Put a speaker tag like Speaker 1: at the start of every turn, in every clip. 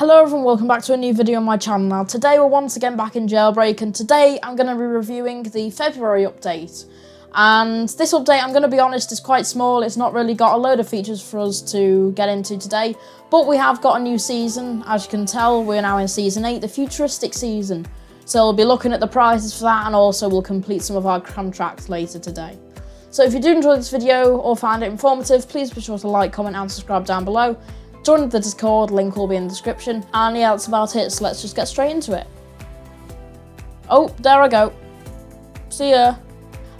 Speaker 1: Hello everyone, welcome back to a new video on my channel. Now today we're once again back in Jailbreak, and today I'm going to be reviewing the February update. And this update, I'm going to be honest, is quite small. It's not really got a load of features for us to get into today, but we have got a new season. As you can tell, we're now in Season 8, the futuristic season. So we'll be looking at the prizes for that, and also we'll complete some of our contracts later today. So if you do enjoy this video or find it informative, please be sure to like, comment and subscribe down below. Join the Discord, link will be in the description. And yeah, that's about it, so let's just get straight into it. Oh, there I go. See ya.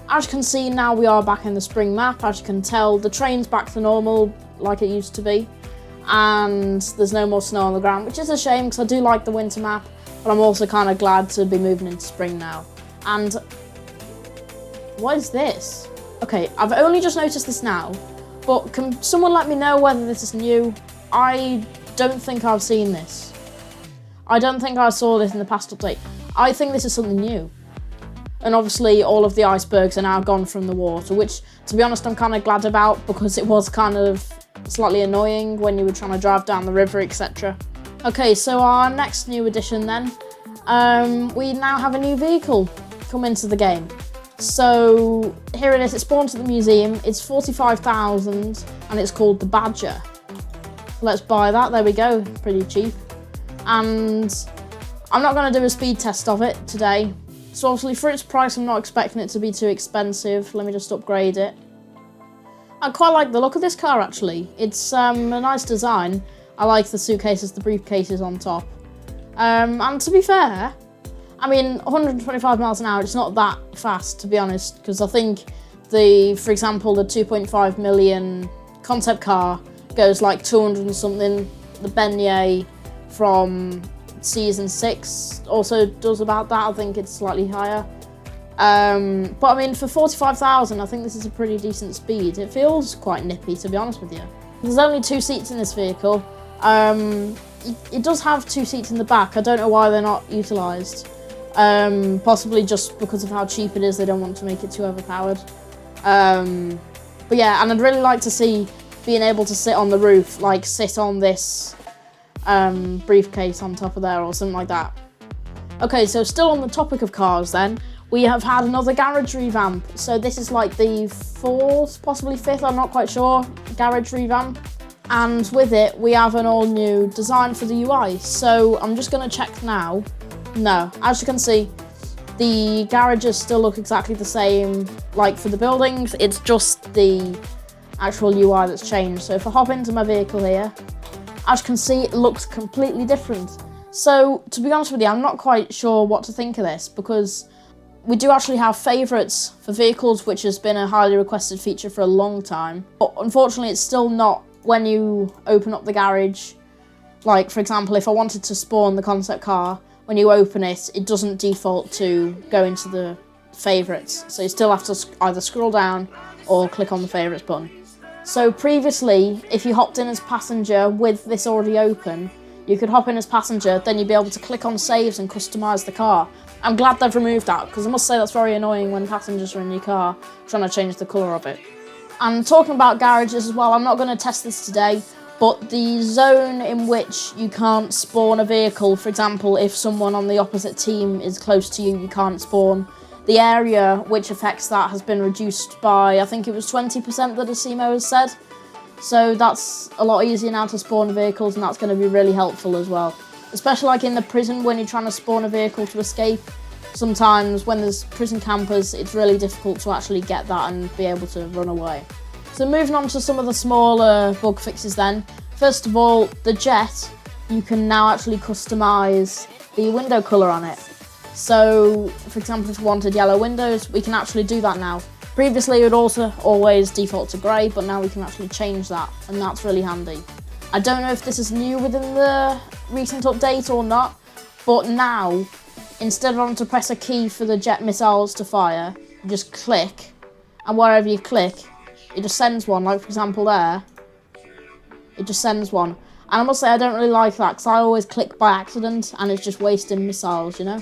Speaker 1: As you can see, now we are back in the spring map. As you can tell, the train's back to normal, like it used to be. And there's no more snow on the ground, which is a shame, because I do like the winter map. But I'm also kind of glad to be moving into spring now. And what is this? Okay, I've only just noticed this now, but can someone let me know whether this is new? I don't think I've seen this. I don't think I saw this in the past update. I think this is something new. And obviously all of the icebergs are now gone from the water, which, to be honest, I'm kind of glad about, because it was kind of slightly annoying when you were trying to drive down the river, etc. Okay, so our next new addition then, we now have a new vehicle come into the game. So here it is, it spawns at the museum, it's 45,000 and it's called the Badger. Let's buy that, there we go, pretty cheap. And I'm not going to do a speed test of it today. So obviously for its price, I'm not expecting it to be too expensive. Let me just upgrade it. I quite like the look of this car actually. It's a nice design. I like the suitcases, the briefcases on top. And to be fair, I mean, 125 miles an hour, it's not that fast, to be honest, because I think for example, the 2.5 million concept car goes like 200 and something. The Beignet from Season 6 also does about that. I think it's slightly higher. But I mean, for 45,000, I think this is a pretty decent speed. It feels quite nippy, to be honest with you. There's only 2 seats in this vehicle. It does have 2 seats in the back. I don't know why they're not utilised. Possibly just because of how cheap it is, they don't want to make it too overpowered. But yeah, and I'd really like to see being able to sit on the roof, like sit on this briefcase on top of there or something like that. Okay, so still on the topic of cars then, we have had another garage revamp. So this is like the 4th, possibly 5th, I'm not quite sure, garage revamp. And with it, we have an all new design for the UI. So I'm just gonna check now. No, as you can see, the garages still look exactly the same like for the buildings. It's just the actual UI that's changed. So if I hop into my vehicle here, as you can see, it looks completely different. So to be honest with you, I'm not quite sure what to think of this, because we do actually have favourites for vehicles, which has been a highly requested feature for a long time. But unfortunately, it's still not when you open up the garage. Like, for example, if I wanted to spawn the concept car, when you open it, it doesn't default to go into the favourites. So you still have to either scroll down or click on the favourites button. So previously, if you hopped in as passenger with this already open, you could hop in as passenger, then you'd be able to click on saves and customise the car. I'm glad they've removed that, because I must say that's very annoying when passengers are in your car trying to change the colour of it. And talking about garages as well, I'm not going to test this today, but the zone in which you can't spawn a vehicle, for example, if someone on the opposite team is close to you, you can't spawn. The area which affects that has been reduced by, I think it was 20% that Asimo has said. So that's a lot easier now to spawn vehicles, and that's going to be really helpful as well. Especially like in the prison, when you're trying to spawn a vehicle to escape. Sometimes when there's prison campers, it's really difficult to actually get that and be able to run away. So moving on to some of the smaller bug fixes then. First of all, the jet, you can now actually customise the window colour on it. So, for example, if you wanted yellow windows, we can actually do that now. Previously, it would also always default to grey, but now we can actually change that, and that's really handy. I don't know if this is new within the recent update or not, but now, instead of having to press a key for the jet missiles to fire, you just click, and wherever you click, it just sends one. Like, for example, there, it just sends one. And I must say, I don't really like that, because I always click by accident, and it's just wasting missiles, you know?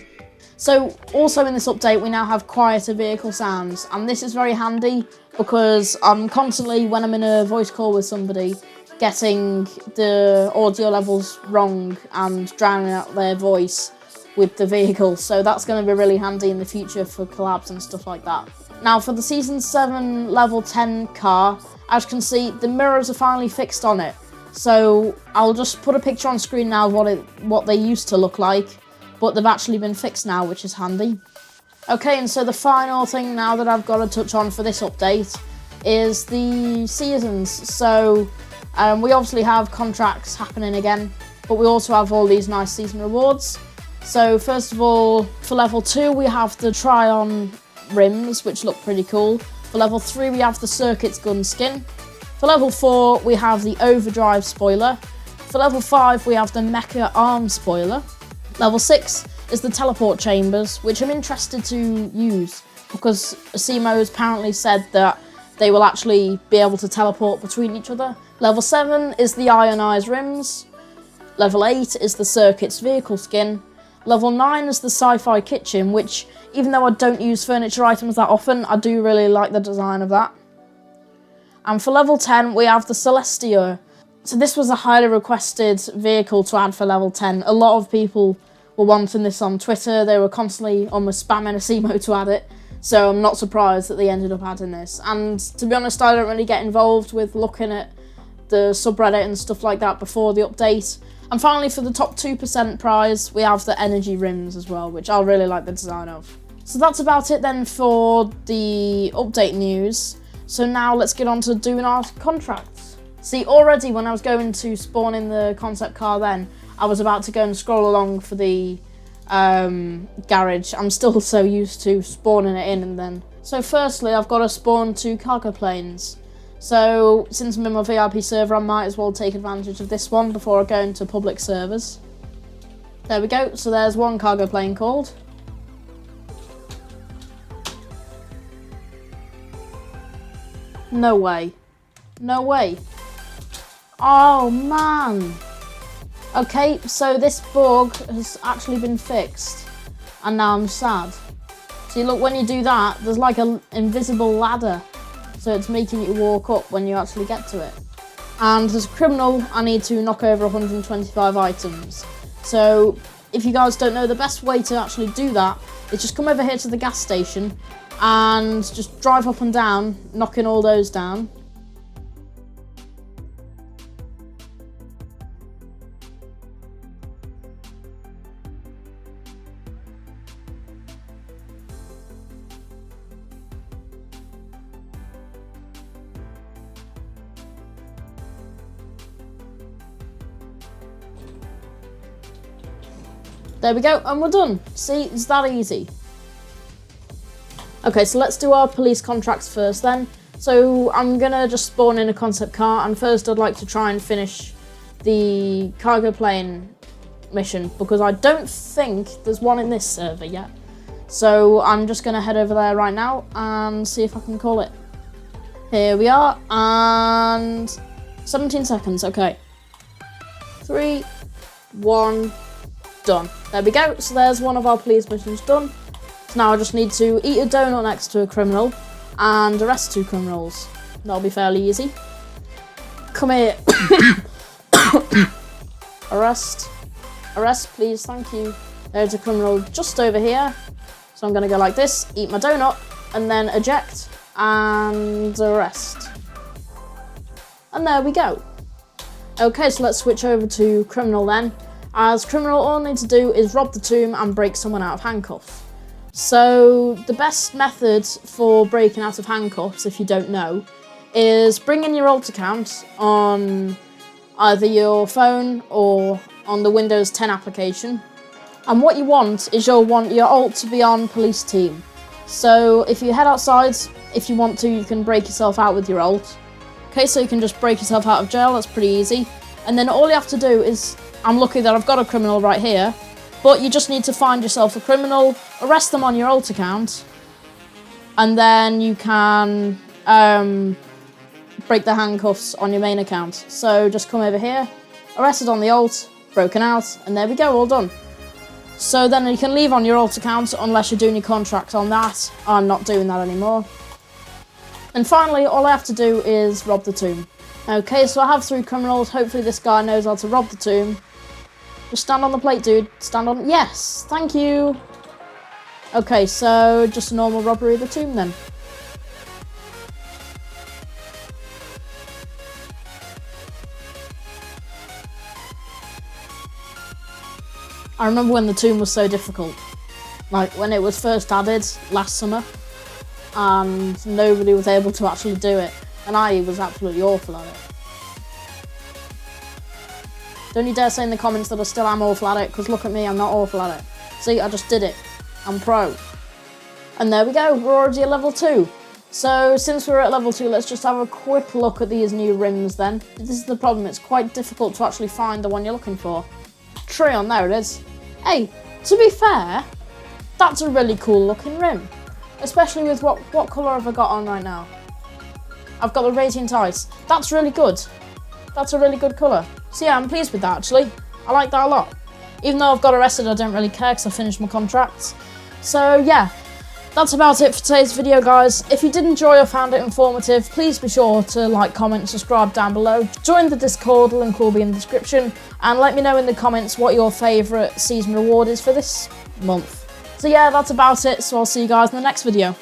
Speaker 1: So also in this update, we now have quieter vehicle sounds, and this is very handy because I'm constantly, when I'm in a voice call with somebody, getting the audio levels wrong and drowning out their voice with the vehicle. So that's going to be really handy in the future for collabs and stuff like that. Now for the Season 7 Level 10 car, as you can see, the mirrors are finally fixed on it. So I'll just put a picture on screen now of what they used to look like, but they've actually been fixed now, which is handy. Okay, and so the final thing now that I've got to touch on for this update is the seasons. So we obviously have contracts happening again, but we also have all these nice season rewards. So first of all, for level 2, we have the try-on rims, which look pretty cool. For level 3, we have the circuits gun skin. For level 4, we have the overdrive spoiler. For level 5, we have the mecha arm spoiler. Level 6 is the teleport chambers, which I'm interested to use because Asimo has apparently said that they will actually be able to teleport between each other. Level 7 is the ionized rims. Level 8 is the circuits vehicle skin. Level 9 is the sci-fi kitchen, which even though I don't use furniture items that often, I do really like the design of that. And for level 10, we have the Celestia. So this was a highly requested vehicle to add for level 10. A lot of people were wanting this on Twitter. They were constantly almost spamming Asimo to add it. So I'm not surprised that they ended up adding this. And to be honest, I don't really get involved with looking at the subreddit and stuff like that before the update. And finally, for the top 2% prize, we have the energy rims as well, which I really like the design of. So that's about it then for the update news. So now let's get on to doing our contracts. See, already when I was going to spawn in the concept car then, I was about to go and scroll along for the garage. I'm still so used to spawning it in and then. So firstly, I've got to spawn 2 cargo planes. So since I'm in my VIP server, I might as well take advantage of this one before I go into public servers. There we go. So there's one cargo plane called. No way. No way. Oh man. Okay, so this bug has actually been fixed. And now I'm sad. See, look, when you do that, there's like an invisible ladder. So it's making you walk up when you actually get to it. And as a criminal, I need to knock over 125 items. So if you guys don't know, the best way to actually do that is just come over here to the gas station and just drive up and down, knocking all those down. There we go, and we're done. See, it's that easy. Okay, so let's do our police contracts first then. So I'm gonna just spawn in a concept car, and first I'd like to try and finish the cargo plane mission because I don't think there's one in this server yet. So I'm just gonna head over there right now and see if I can call it. Here we are, and 17 seconds, okay. 3, 1, done. There we go, so there's one of our police missions done. So now I just need to eat a donut next to a criminal and arrest 2 criminals. That'll be fairly easy. Come here. Arrest. Arrest, please, thank you. There's a criminal just over here. So I'm gonna go like this, eat my donut, and then eject and arrest. And there we go. Okay, so let's switch over to criminal then. As criminal, all I need to do is rob the tomb and break someone out of handcuffs. So the best method for breaking out of handcuffs, if you don't know, is bring in your alt account on either your phone or on the Windows 10 application. And what you want is you'll want your alt to be on police team. So if you head outside, if you want to, you can break yourself out with your alt. Okay, so you can just break yourself out of jail, that's pretty easy. And then all you have to do is, I'm lucky that I've got a criminal right here, but you just need to find yourself a criminal, arrest them on your alt account, and then you can break the handcuffs on your main account. So just come over here, arrested on the alt, broken out, and there we go, all done. So then you can leave on your alt account unless you're doing your contract on that. I'm not doing that anymore. And finally, all I have to do is rob the tomb. Okay, so I have 3 criminals. Hopefully this guy knows how to rob the tomb. Just stand on the plate, dude. Stand on... Yes! Thank you! Okay, so just a normal robbery of the tomb then. I remember when the tomb was so difficult. Like, when it was first added last summer. And nobody was able to actually do it. And I was absolutely awful at it. Don't you dare say in the comments that I still am awful at it, because look at me, I'm not awful at it. See, I just did it. I'm pro. And there we go, we're already at level 2. So, since we're at level 2, let's just have a quick look at these new rims then. This is the problem, it's quite difficult to actually find the one you're looking for. Treon, there it is. Hey, to be fair, that's a really cool looking rim. Especially with what colour have I got on right now? I've got the Radiant Ice. That's really good. That's a really good colour. So yeah, I'm pleased with that actually. I like that a lot. Even though I've got arrested, I don't really care because I finished my contracts. So yeah, that's about it for today's video, guys. If you did enjoy or found it informative, please be sure to like, comment, and subscribe down below. Join the Discord, link will be in the description. And let me know in the comments what your favourite season reward is for this month. So yeah, that's about it. So I'll see you guys in the next video.